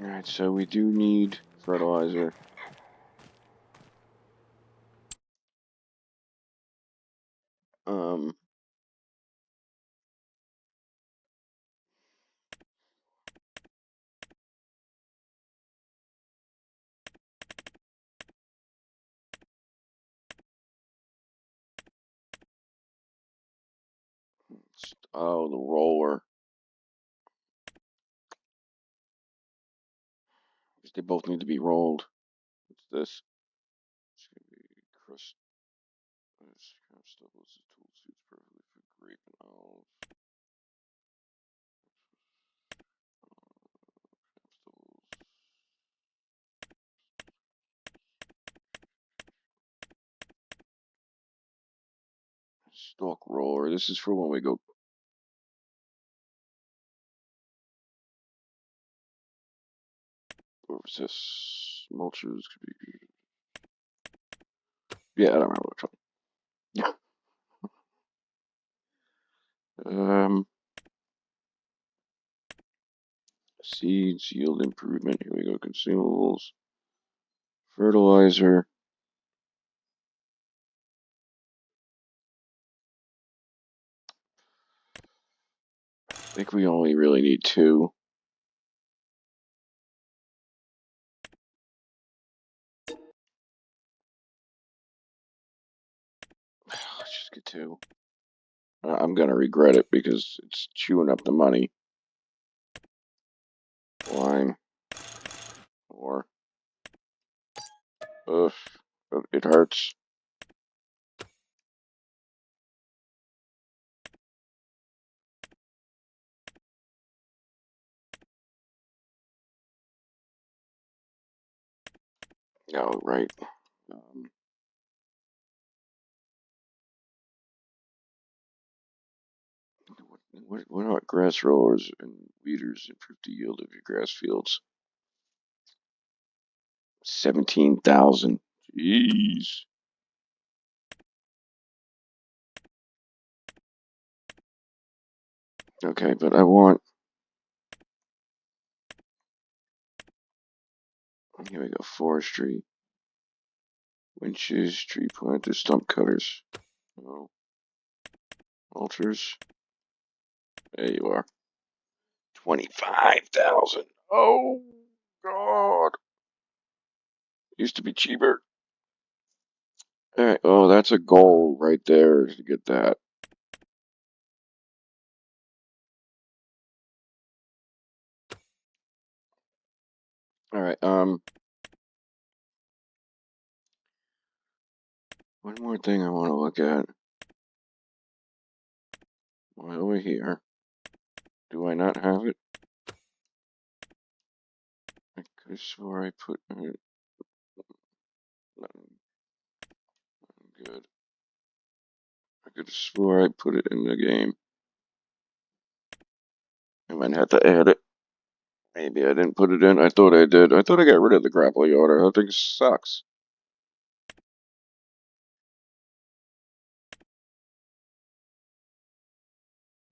Alright, so we do need fertilizer. Um, oh, the roller. They both need to be rolled. What's this? It's gonna be crust. This kind of stubble is a tool suits perfectly for grape and olive. Stalk roller. This is for when we go. What was this? Mulches could be. Yeah, I don't remember which one. Seeds, yield improvement. Here we go. Consumables. Fertilizer. I think we only really need 2. Let's just get 2. I'm gonna regret it because it's chewing up the money. Lime. Or. Ugh. It hurts. No, right. Um, what about grass rollers and weeders improve the yield of your grass fields? 17,000. Jeez. Okay, but I want. Here we go. Forestry. Winches, tree planters, stump cutters. Oh. Ultras. There you are. 25,000. Oh, God. Used to be cheaper. All right. Oh, that's a goal right there to get that. Alright, one more thing I want to look at. While over here. Do I not have it? I could have swore I put it. Good. I could have swore I put it in the game. I might have to add it. Maybe I didn't put it in. I thought I did. I thought I got rid of the grappling order. That thing sucks.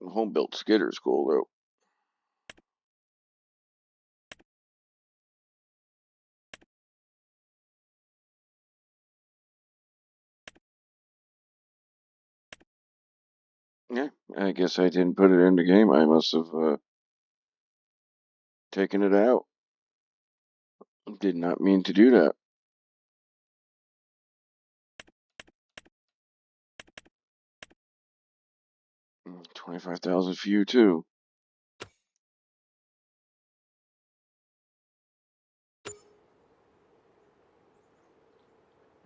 The home-built skidder's cool, though. Yeah, I guess I didn't put it in the game. I must have taken it out. Did not mean to do that. 25,000 for you, too.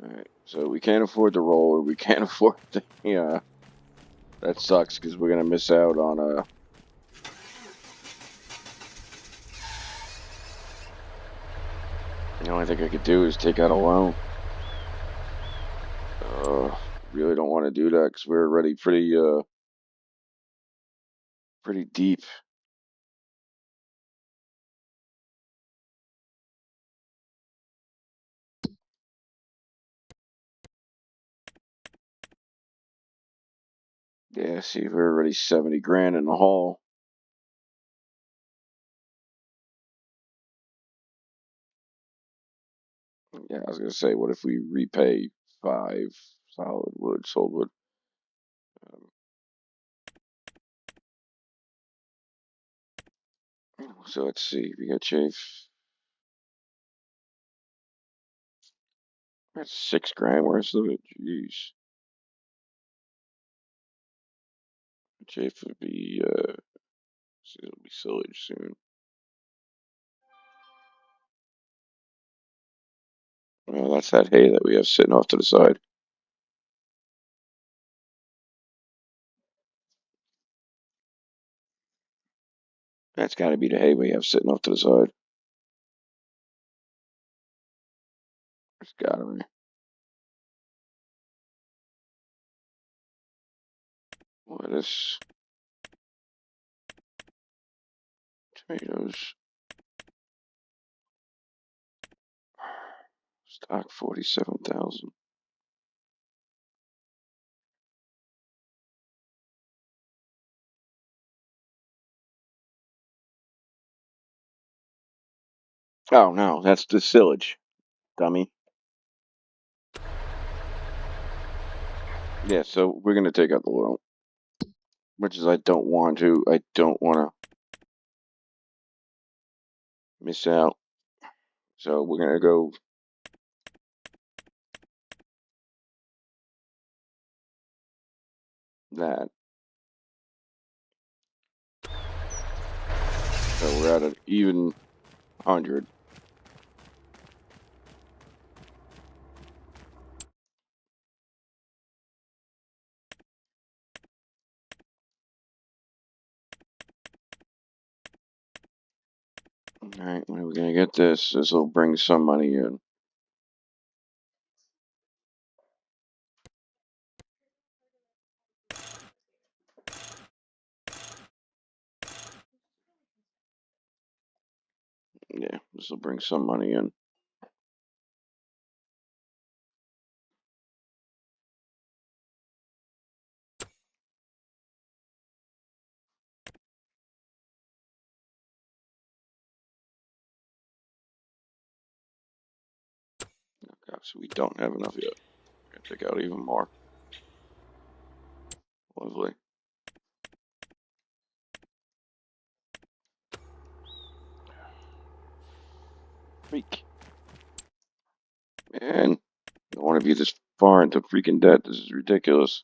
Alright, so we can't afford the roller. We can't afford the... Yeah, that sucks, because we're going to miss out on... The only thing I could do is take out a loan. Really don't want to do that, because we're already pretty deep. Yeah, see, we're already 70 grand in the hole. Yeah, I was gonna say, what if we repay 5 solid wood, sold wood? So let's see, we got chafe. That's 6 grand worth of it. Jeez. Chafe would be, it'll be silage soon. Well, that's that hay that we have sitting off to the side. That's gotta be the hay we have sitting off to the side. It's gotta be. Lettuce. Tomatoes. Stock 47,000. Oh no, that's the silage, dummy. Yeah, so we're gonna take out the loan. Much as I don't want to, I don't want to miss out. So we're gonna go that. So we're at an even 100. Alright, when are we gonna get this? This will bring some money in. Yeah, this will bring some money in. God, so we don't have enough yet. We're gonna take out even more. Lovely. Freak. Man, I don't want to be this far into freaking debt. This is ridiculous.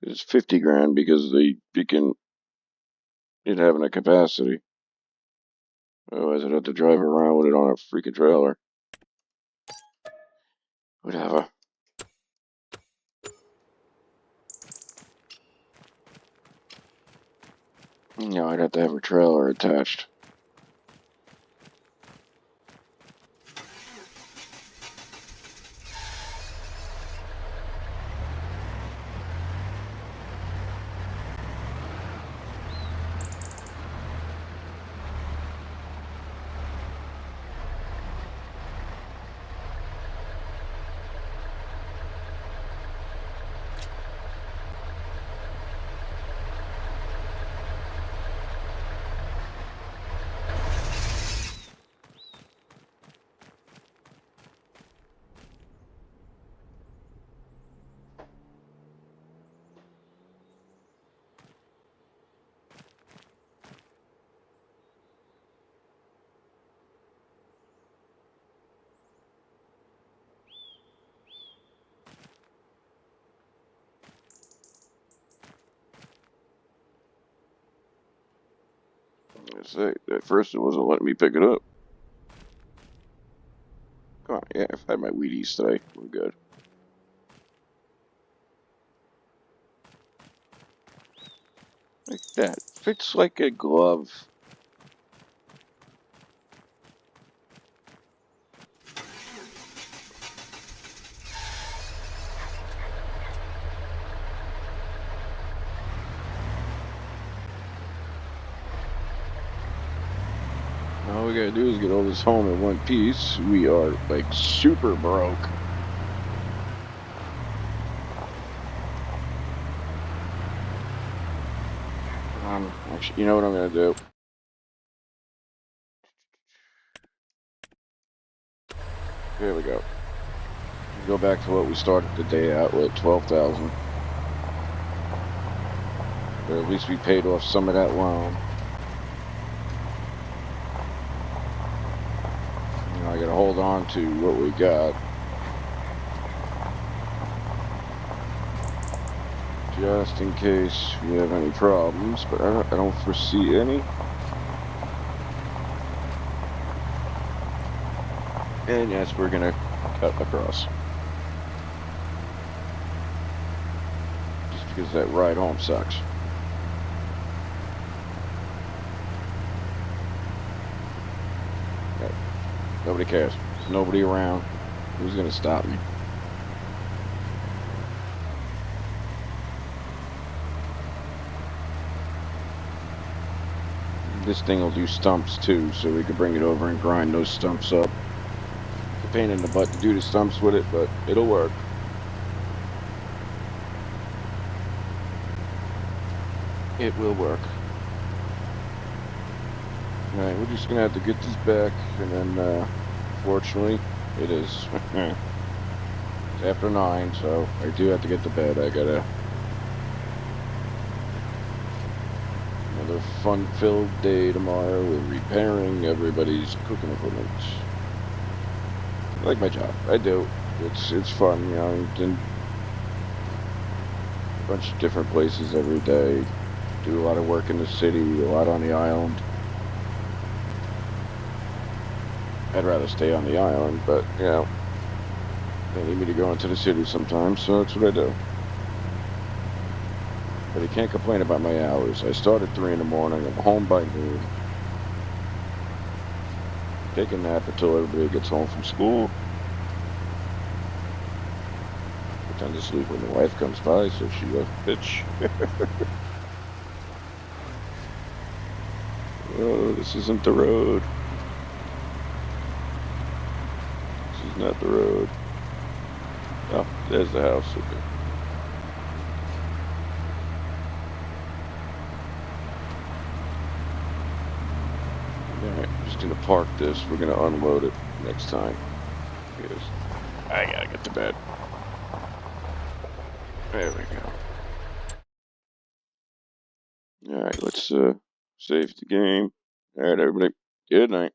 It's 50 grand because they beacon it having a capacity. Otherwise, I'd have to drive around with it on a freaking trailer. Whatever. Yeah, I'd have to have a trailer attached. At first it wasn't letting me pick it up. Come on, yeah, I've had my Wheaties today. We're good. Like that. Fits like a glove. All we gotta do is get all this home in one piece. We are, like, super broke. Actually, you know what I'm gonna do? Here we go. Go back to what we started the day out with, 12,000. But at least we paid off some of that loan. You know, I gotta hold on to what we got. Just in case we have any problems, but I don't foresee any. And yes, we're gonna cut across. Just because that ride home sucks. Nobody cares. There's nobody around. Who's gonna stop me? This thing will do stumps too, so we could bring it over and grind those stumps up. It's a pain in the butt to do the stumps with it, but it'll work. It will work. Alright, we're just gonna have to get this back, and then, fortunately, it is it's after 9, so I do have to get to bed. I gotta another fun-filled day tomorrow with repairing everybody's cooking equipment. I like my job. I do. It's fun, you know. I'm in a bunch of different places every day. Do a lot of work in the city, a lot on the island. I'd rather stay on the island, but, you know, they need me to go into the city sometimes, so that's what I do. But I can't complain about my hours. I start at 3 in the morning, I'm home by noon. Take a nap until everybody gets home from school. Pretend to sleep when the wife comes by, so she goes, bitch. Oh, this isn't the road. This is not the road. Oh, there's the house. Okay. Alright, I'm just gonna park this. We're gonna unload it next time. Because I gotta get to bed. There we go. Alright, let's save the game. Alright, everybody. Good night.